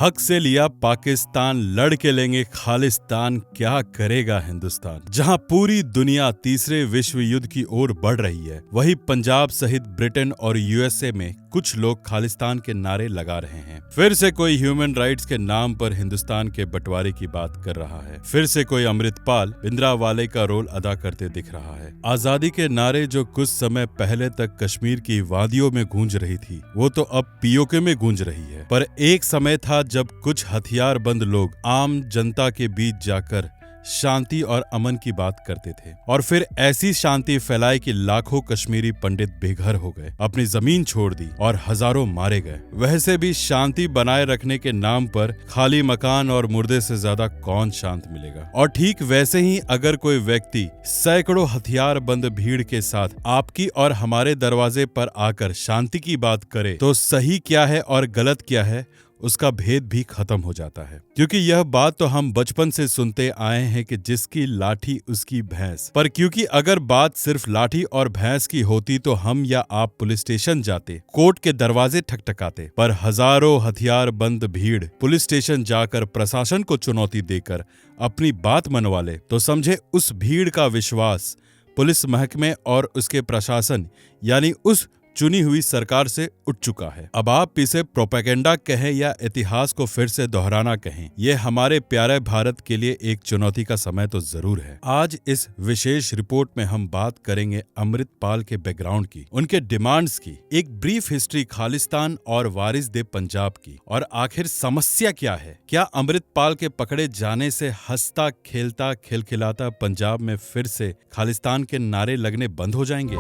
हक से लिया पाकिस्तान, लड़ के लेंगे खालिस्तान, क्या करेगा हिंदुस्तान। जहां पूरी दुनिया तीसरे विश्व युद्ध की ओर बढ़ रही है, वहीं पंजाब सहित ब्रिटेन और यूएसए में कुछ लोग खालिस्तान के नारे लगा रहे हैं। फिर से कोई ह्यूमन राइट्स के नाम पर हिंदुस्तान के बंटवारे की बात कर रहा है। फिर से कोई अमृतपाल भिंद्रावाले का रोल अदा करते दिख रहा है। आजादी के नारे जो कुछ समय पहले तक कश्मीर की वादियों में गूंज रही थी, वो तो अब पीओके में गूंज रही है। पर एक समय था जब कुछ हथियारबंद लोग आम जनता के बीच जाकर शांति और अमन की बात करते थे, और फिर ऐसी शांति फैलाई कि लाखों कश्मीरी पंडित बेघर हो गए, अपनी जमीन छोड़ दी और हजारों मारे गए। वैसे भी शांति बनाए रखने के नाम पर खाली मकान और मुर्दे से ज्यादा कौन शांत मिलेगा। और ठीक वैसे ही अगर कोई व्यक्ति सैकड़ों हथियारबंद भीड़ के साथ आपकी और हमारे दरवाजे पर आकर शांति की बात करे, तो सही क्या है और गलत क्या है उसका भेद भी खत्म हो जाता है। क्योंकि यह बात तो हम बचपन से सुनते आए हैं कि जिसकी लाठी उसकी भैंस। पर क्योंकि अगर बात सिर्फ लाठी और भैंस की होती तो हम या आप पुलिस स्टेशन जाते, कोर्ट के दरवाजे ठकठकाते। पर हजारों हथियारबंद भीड़ पुलिस स्टेशन जाकर प्रशासन को चुनौती देकर अपनी बात मनवा ले, तो समझे उस भीड़ का विश्वास पुलिस महकमे और उसके प्रशासन यानी उस चुनी हुई सरकार से उठ चुका है। अब आप इसे प्रोपेगेंडा कहें या इतिहास को फिर से दोहराना कहें, ये हमारे प्यारे भारत के लिए एक चुनौती का समय तो जरूर है। आज इस विशेष रिपोर्ट में हम बात करेंगे अमृतपाल के बैकग्राउंड की, उनके डिमांड्स की, एक ब्रीफ हिस्ट्री खालिस्तान और वारिस दे पंजाब की, और आखिर समस्या क्या है। क्या अमृतपाल के पकड़े जाने से हंसता खेलता खिलखिलाता पंजाब में फिर से खालिस्तान के नारे लगने बंद हो जाएंगे?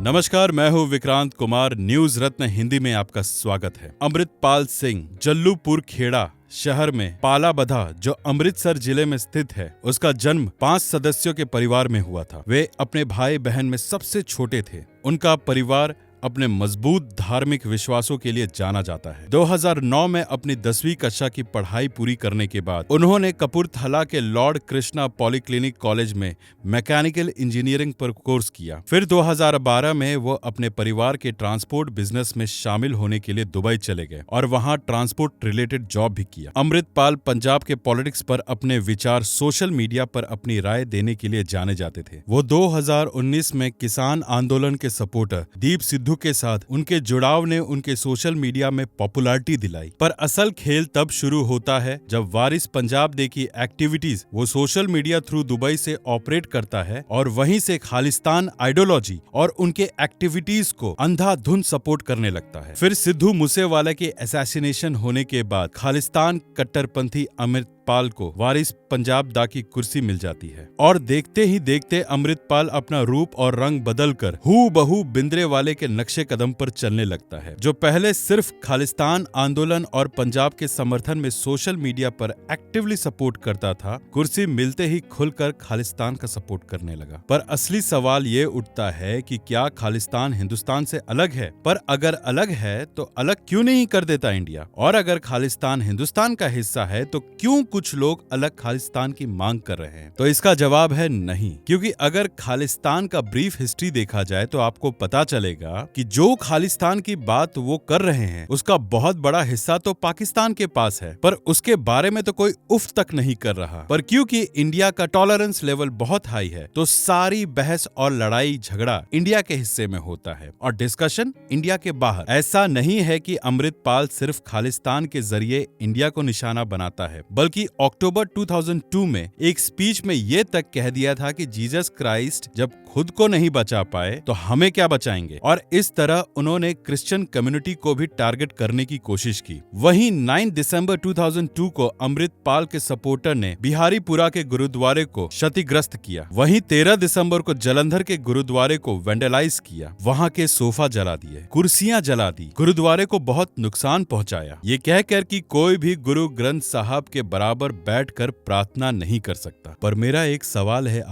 नमस्कार, मैं हूं विक्रांत कुमार। न्यूज रत्न हिंदी में आपका स्वागत है। अमृतपाल सिंह जल्लूपुर खेड़ा शहर में पाला बधा, जो अमृतसर जिले में स्थित है। उसका जन्म 5 सदस्यों के परिवार में हुआ था। वे अपने भाई बहन में सबसे छोटे थे। उनका परिवार अपने मजबूत धार्मिक विश्वासों के लिए जाना जाता है। 2009 में अपनी 10वीं कक्षा की पढ़ाई पूरी करने के बाद उन्होंने कपूरथला के लॉर्ड कृष्णा पॉलीक्लिनिक कॉलेज में मैकेनिकल इंजीनियरिंग पर कोर्स किया। फिर 2012 में वो अपने परिवार के ट्रांसपोर्ट बिजनेस में शामिल होने के लिए दुबई चले गए और वहां ट्रांसपोर्ट रिलेटेड जॉब भी किया। अमृतपाल पंजाब के पॉलिटिक्स पर अपने विचार सोशल मीडिया पर अपनी राय देने के लिए जाने जाते थे। वो 2019 में किसान आंदोलन के सपोर्टर दीप सिद्धू के साथ उनके जुड़ाव ने उनके सोशल मीडिया में पॉपुलैरिटी दिलाई। पर असल खेल तब शुरू होता है जब वारिस पंजाब डे की एक्टिविटीज वो सोशल मीडिया थ्रू दुबई से ऑपरेट करता है और वहीं से खालिस्तान आइडियोलॉजी और उनके एक्टिविटीज को अंधाधुंध सपोर्ट करने लगता है। फिर सिद्धू मूसेवाला के असैसिनेशन होने के बाद खालिस्तान कट्टरपंथी अमृतपाल को वारिस पंजाब दा की कुर्सी मिल जाती है, और देखते ही देखते अमृतपाल अपना रूप और रंग बदलकर हूबहू भिंद्रावाले के नक्शे कदम पर चलने लगता है। जो पहले सिर्फ खालिस्तान आंदोलन और पंजाब के समर्थन में सोशल मीडिया पर एक्टिवली सपोर्ट करता था, कुर्सी मिलते ही खुलकर खालिस्तान का सपोर्ट करने लगा। पर असली सवाल ये उठता है कि क्या खालिस्तान हिंदुस्तान से अलग है? पर अगर अलग है तो अलग क्यों नहीं कर देता इंडिया? और अगर खालिस्तान हिंदुस्तान का हिस्सा है तो क्यों कुछ लोग अलग खालिस्तान की मांग कर रहे हैं? तो इसका जवाब है नहीं। क्योंकि अगर खालिस्तान का ब्रीफ हिस्ट्री देखा जाए तो आपको पता चलेगा कि जो खालिस्तान की बात वो कर रहे हैं उसका बहुत बड़ा हिस्सा तो पाकिस्तान के पास है, पर उसके बारे में तो कोई उफ तक नहीं कर रहा। पर क्योंकि इंडिया का टॉलरेंस लेवल बहुत हाई है, तो सारी बहस और लड़ाई झगड़ा इंडिया के हिस्से में होता है और डिस्कशन इंडिया के बाहर। ऐसा नहीं है कि अमृतपाल सिर्फ खालिस्तान के जरिए इंडिया को निशाना बनाता है, बल्कि अक्टूबर 2002 में एक स्पीच में ये तक कह दिया था कि जीसस क्राइस्ट जब खुद को नहीं बचा पाए तो हमें क्या बचाएंगे। और इस तरह उन्होंने क्रिश्चियन कम्युनिटी को भी टारगेट करने की कोशिश की। वहीं 9 दिसंबर 2002 को अमृतपाल के सपोर्टर ने बिहारीपुरा के गुरुद्वारे को क्षतिग्रस्त किया। वहीं 13 दिसंबर को जलंधर के गुरुद्वारे को वेंडलाइज किया। वहां के सोफा जला दिए, कुर्सियां जला दी, गुरुद्वारे को बहुत नुकसान पहुंचाया, ये कहकर कि कोई भी गुरु ग्रंथ साहब के बराबर बैठकर प्रार्थना नहीं कर सकता। पर मेरा एक सवाल है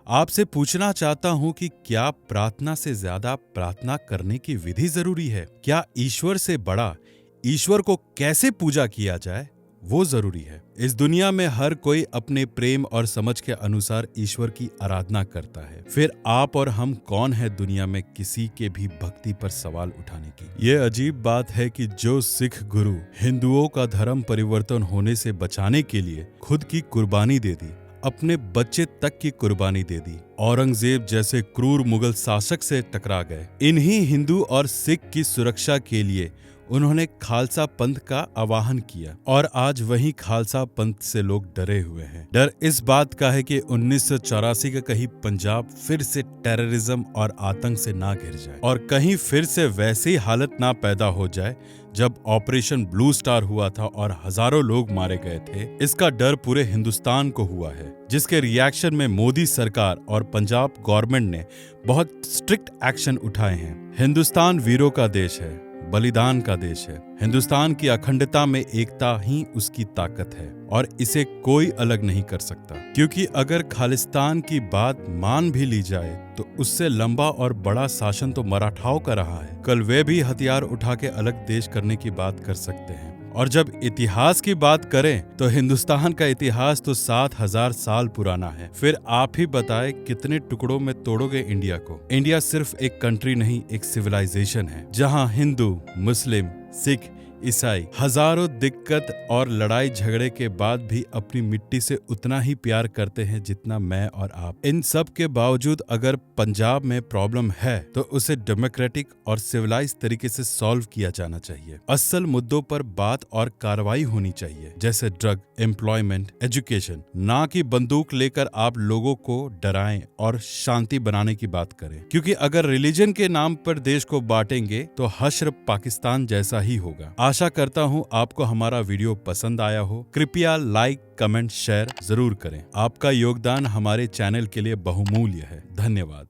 आपसे पूछना चाहता हूं कि क्या प्रार्थना से ज्यादा प्रार्थना करने की विधि जरूरी है? क्या ईश्वर से बड़ा ईश्वर को कैसे पूजा किया जाए वो जरूरी है। इस दुनिया में हर कोई अपने प्रेम और समझ के अनुसार ईश्वर की आराधना करता है। फिर आप और हम कौन है दुनिया में किसी के भी भक्ति पर सवाल उठाने की। ये अजीब बात है कि जो सिख गुरु हिंदुओं का धर्म परिवर्तन होने से बचाने के लिए खुद की कुर्बानी दे दी, अपने बच्चे तक की कुर्बानी दे दी, औरंगजेब जैसे क्रूर मुगल शासक से टकरा गए, इन्हीं हिंदू और सिख की सुरक्षा के लिए उन्होंने खालसा पंथ का आवाहन किया और आज वही खालसा पंथ से लोग डरे हुए हैं। डर इस बात का है कि 1984 का कहीं पंजाब फिर से टेररिज्म और आतंक से ना घिर जाए और कहीं फिर से वैसी हालत ना पैदा हो जाए जब ऑपरेशन ब्लू स्टार हुआ था और हजारों लोग मारे गए थे। इसका डर पूरे हिंदुस्तान को हुआ है, जिसके रिएक्शन में मोदी सरकार और पंजाब गवर्नमेंट ने बहुत स्ट्रिक्ट एक्शन उठाए हैं। हिंदुस्तान वीरों का देश है, बलिदान का देश है। हिंदुस्तान की अखंडता में एकता ही उसकी ताकत है और इसे कोई अलग नहीं कर सकता, क्योंकि अगर खालिस्तान की बात मान भी ली जाए तो उससे लंबा और बड़ा शासन तो मराठाओं का रहा है। कल वे भी हथियार उठा के अलग देश करने की बात कर सकते हैं। और जब इतिहास की बात करें तो हिंदुस्तान का इतिहास तो 7000 साल पुराना है। फिर आप ही बताएं कितने टुकड़ों में तोड़ोगे इंडिया को। इंडिया सिर्फ एक कंट्री नहीं, एक सिविलाइजेशन है, जहां हिंदू, मुस्लिम, सिख, ईसाई हजारों दिक्कत और लड़ाई झगड़े के बाद भी अपनी मिट्टी से उतना ही प्यार करते हैं जितना मैं और आप। इन सब के बावजूद अगर पंजाब में प्रॉब्लम है तो उसे डेमोक्रेटिक और सिविलाइज तरीके से सॉल्व किया जाना चाहिए। असल मुद्दों पर बात और कार्रवाई होनी चाहिए, जैसे ड्रग, एम्प्लॉयमेंट, एजुकेशन, ना कि बंदूक लेकर आप लोगों को डराएं और शांति बनाने की बात करें। क्योंकि अगर रिलीजन के नाम पर देश को बांटेंगे तो हश्र पाकिस्तान जैसा ही होगा। आशा करता हूं आपको हमारा वीडियो पसंद आया हो। कृपया लाइक, कमेंट, शेयर जरूर करें। आपका योगदान हमारे चैनल के लिए बहुमूल्य है। धन्यवाद।